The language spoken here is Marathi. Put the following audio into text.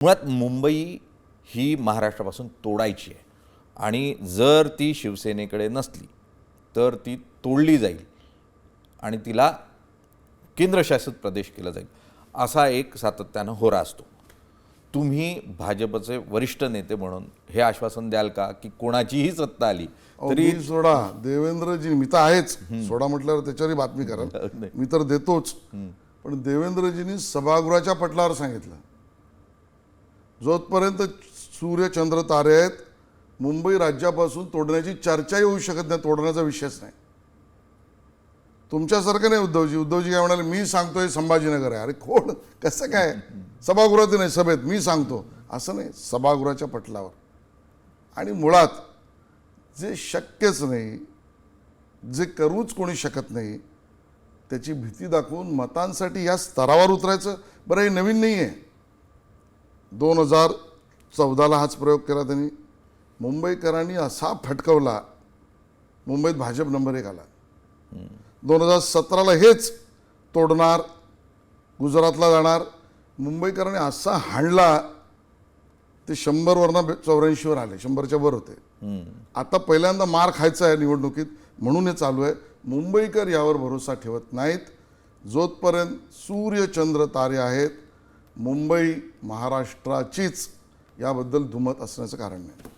मुळात मुंबई ही महाराष्ट्रापासून तोडायची आहे आणि जर ती शिवसेनेकडे नसली तर ती तोडली जाईल आणि तिला केंद्रशासित प्रदेश केला जाईल असा एक सातत्यानं होरा असतो. तुम्ही भाजपचे वरिष्ठ नेते म्हणून हे आश्वासन द्याल का की कोणाचीही सत्ता आली तरी तरी सोडा देवेंद्रजी, मी तर आहेच, सोडा म्हटल्यावर त्याच्यावरही बातमी कराल, मी तर देतोच. पण देवेंद्रजींनी सभागृहाच्या पटलावर सांगितलं, जोपर्यंत सूर्य चंद्र तारे आहेत मुंबई राज्यापासून तोडण्याची चर्चा येऊ शकत नाही, तोडण्याचा विषयच नाही. तुमच्यासारखं नाही उद्धवजी काय म्हणाले, मी सांगतोय संभाजीनगर आहे. अरे कोण, कसं काय, सभागृहात नाही सभेत मी सांगतो असं नाही, सभागृहाच्या पटलावर. आणि मुळात जे शक्यच नाही, जे करूच कोणी शकत नाही, त्याची भीती दाखवून मतांसाठी या स्तरावर उतरायचं. बरं, हे नवीन नाही आहे. 2014ला हाच प्रयोग केला त्यांनी. मुंबईकरांनी असा फटकवला, मुंबईत भाजप नंबर 1 आला. 2017ला हेच तोडणार, गुजरातला जाणार, मुंबईकरांनी असा हाणला, ते 100वरनं 84वर आले, 100च्या वर होते. आता पहिल्यांदा मार खायचा आहे निवडणुकीत, म्हणून हे चालू आहे. मुंबईकर यावर भरोसा ठेवत नाहीत. जोपर्यंत सूर्य चंद्र तारे आहेत मुंबई महाराष्ट्राचीच, याबद्दल दुमत असण्याचं कारण नाही.